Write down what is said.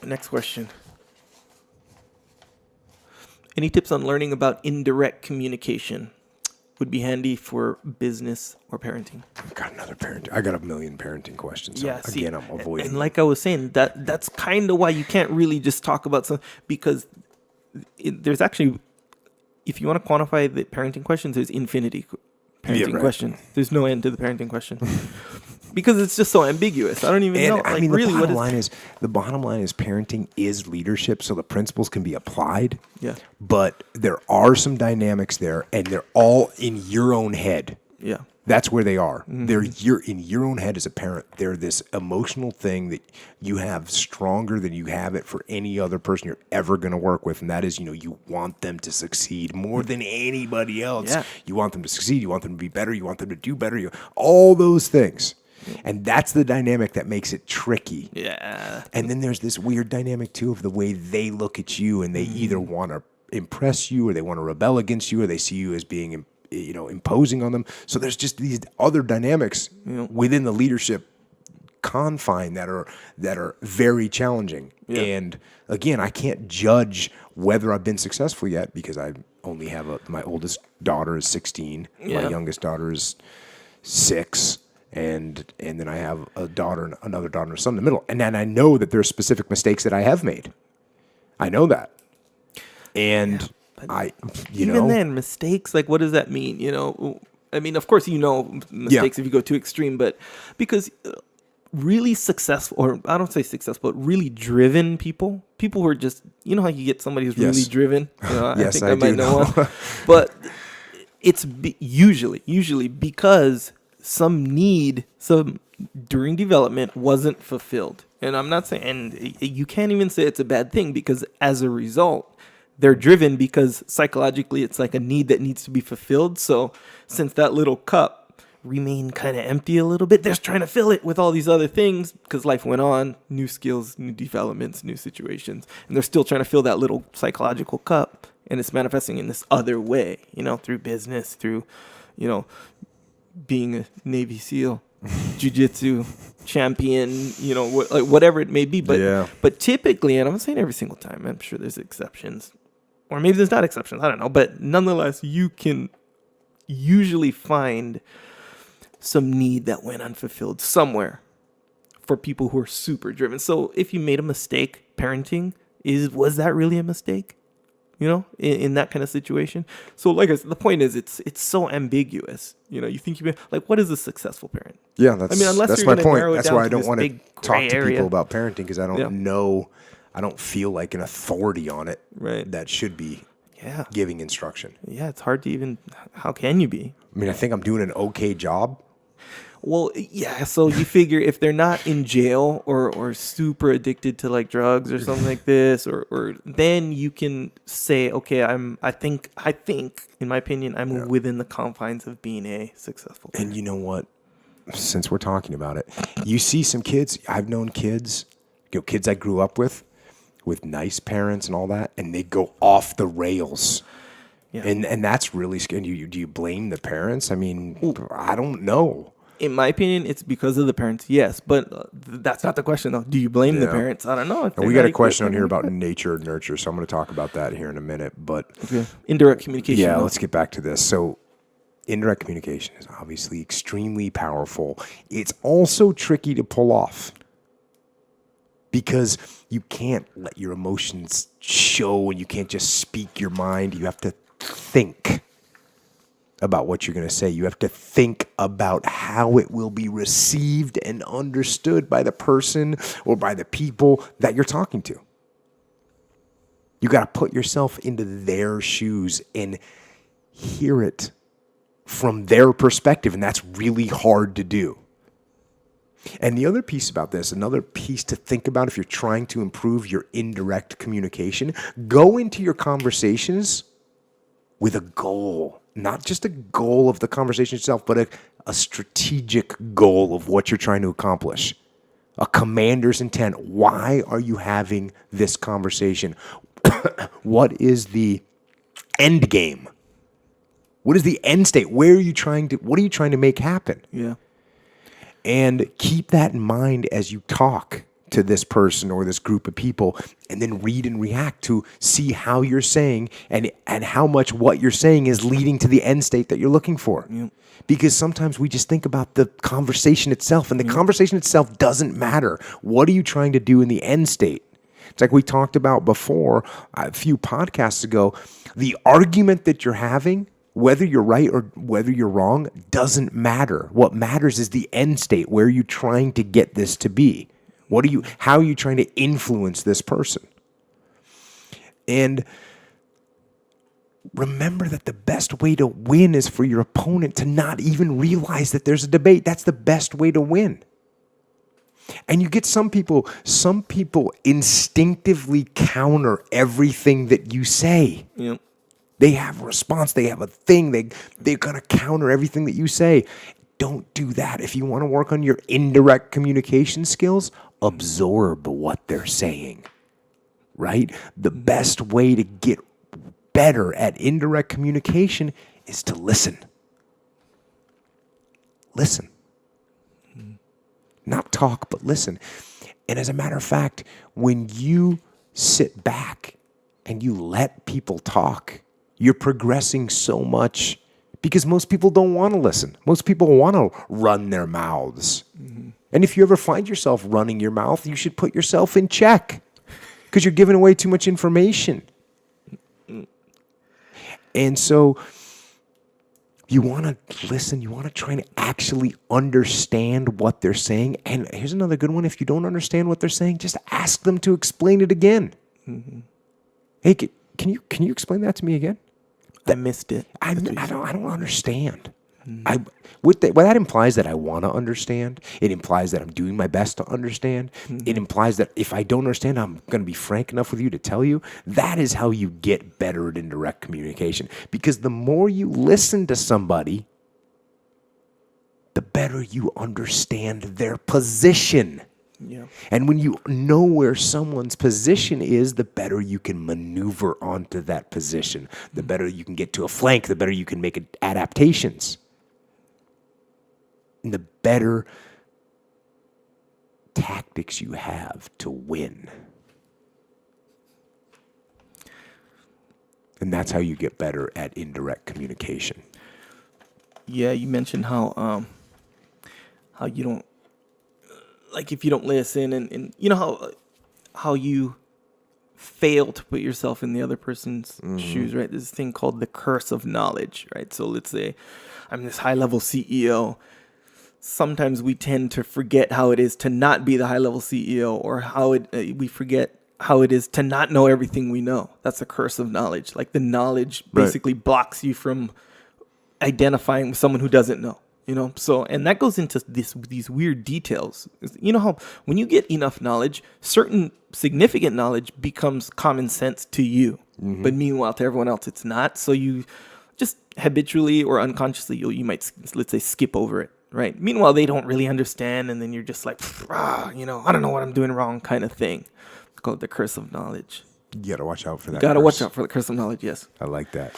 Next question. Any tips on learning about indirect communication? Would be handy for business or parenting. I got a million parenting questions. So Yeah, see, again, I'm avoiding. and like I was saying, that's kind of why you can't really just talk about something, because there's actually, if you want to quantify the parenting questions, there's infinity parenting questions. There's no end to the parenting question because it's just so ambiguous. I don't even know. I mean, really, the bottom line is parenting is leadership, so the principles can be applied. Yeah. But there are some dynamics there, and they're all in your own head. Yeah. That's where they are. Mm-hmm. They're in your own head as a parent. They're this emotional thing that you have stronger than you have it for any other person you're ever going to work with. And that is, you want them to succeed more than anybody else. Yeah. You want them to succeed. You want them to be better. You want them to do better. All those things. And that's the dynamic that makes it tricky. Yeah. And then there's this weird dynamic, too, of the way they look at you, and they either want to impress you or they want to rebel against you, or they see you as being imposing on them. So there's just these other dynamics within the leadership confine that are very challenging. Yeah. And again, I can't judge whether I've been successful yet because I only have my oldest daughter is 16, my youngest daughter is 6, and then I have another daughter and a son in the middle. And then I know that there's specific mistakes that I have made. I know that. And even then, mistakes, like, what does that mean? I mean, of course, mistakes if you go too extreme, but because really successful, or I don't say successful, but really driven people who are just, how you get somebody who's really driven. Yes, I might know one. But it's usually because some need, during development wasn't fulfilled. And I'm not saying, and you can't even say it's a bad thing, because as a result, they're driven because psychologically it's like a need that needs to be fulfilled. So since that little cup remained kind of empty a little bit, they're trying to fill it with all these other things because life went on, new skills, new developments, new situations. And they're still trying to fill that little psychological cup. And it's manifesting in this other way, through business, through, being a Navy SEAL, jiu-jitsu champion, whatever it may be. But typically, and I'm not saying every single time, I'm sure there's exceptions. Or maybe there's not exceptions, I don't know. But nonetheless, you can usually find some need that went unfulfilled somewhere for people who are super driven. So if you made a mistake parenting, was that really a mistake? In that kind of situation. So like I said, the point is it's so ambiguous. You think what is a successful parent? Yeah, that's my point. That's why I don't want to talk to people about parenting, because I don't know. I don't feel like an authority on it. Right. That should be giving instruction. Yeah, it's hard to even. How can you be? I mean, I think I'm doing an okay job. Well, yeah. So you figure if they're not in jail or super addicted to like drugs or something like this, or then you can say, okay, I think in my opinion, I'm within the confines of being a successful parent. And you know what? Since we're talking about it, you see some kids. I've known kids, kids I grew up with nice parents and all that, and they go off the rails. Yeah. And that's really scary. Do you blame the parents? I mean, I don't know. In my opinion, it's because of the parents, yes. But that's not the question, though. Do you blame the parents? I don't know. And we got a question on here about nature and nurture, so I'm going to talk about that here in a minute. But indirect communication. Yeah, let's get back to this. So indirect communication is obviously extremely powerful. It's also tricky to pull off because you can't let your emotions show and you can't just speak your mind. You have to think about what you're going to say. You have to think about how it will be received and understood by the person or by the people that you're talking to. You got to put yourself into their shoes and hear it from their perspective, and that's really hard to do. And the other piece about this, another piece to think about if you're trying to improve your indirect communication, go into your conversations with a goal. Not just a goal of the conversation itself, but a strategic goal of what you're trying to accomplish. A commander's intent. Why are you having this conversation? What is the end game? What is the end state? What are you trying to make happen? Yeah. And keep that in mind as you talk to this person or this group of people, and then read and react to see how you're saying and how much what you're saying is leading to the end state that you're looking for. Yep. Because sometimes we just think about the conversation itself, and the conversation itself doesn't matter. What are you trying to do in the end state? It's like we talked about before a few podcasts ago. The argument that you're having, whether you're right or whether you're wrong, doesn't matter. What matters is the end state. Where are you trying to get this to be? How are you trying to influence this person? And remember that the best way to win is for your opponent to not even realize that there's a debate. That's the best way to win. And you get some people instinctively counter everything that you say. Yep. They have a response. They have a thing. They're going to counter everything that you say. Don't do that. If you want to work on your indirect communication skills, absorb what they're saying, right? The best way to get better at indirect communication is to listen. Listen. Not talk, but listen. And as a matter of fact, when you sit back and you let people talk, you're progressing so much, because most people don't want to listen. Most people want to run their mouths. Mm-hmm. And if you ever find yourself running your mouth, you should put yourself in check, because you're giving away too much information. And so you want to listen. You want to try to actually understand what they're saying. And here's another good one. If you don't understand what they're saying, just ask them to explain it again. Mm-hmm. Hey, can you explain that to me again? I missed it. I don't understand. That implies that I want to understand. It implies that I'm doing my best to understand. Mm-hmm. It implies that if I don't understand, I'm going to be frank enough with you to tell you. That is how you get better at indirect communication. Because the more you listen to somebody, the better you understand their position. Yeah. And when you know where someone's position is, the better you can maneuver onto that position. The better you can get to a flank, the better you can make adaptations. And the better tactics you have to win. And that's how you get better at indirect communication. Yeah, you mentioned how you don't, like, if you don't listen, and you know how you fail to put yourself in the other person's shoes, right? There's this thing called the curse of knowledge, right? So let's say I'm this high-level CEO. Sometimes we tend to forget how it is to not be the high-level CEO, or we forget how it is to not know everything we know. That's the curse of knowledge. Like, the knowledge basically blocks you from identifying with someone who doesn't know. You know, so, and that goes into these weird details. You know how when you get enough knowledge, certain significant knowledge becomes common sense to you, but meanwhile to everyone else it's not. So you just habitually or unconsciously you might, let's say, skip over it, right? Meanwhile they don't really understand, and then you're just like, I don't know what I'm doing wrong, kind of thing. It's called the curse of knowledge. You gotta watch out for that. Watch out for the curse of knowledge. Yes, I like that.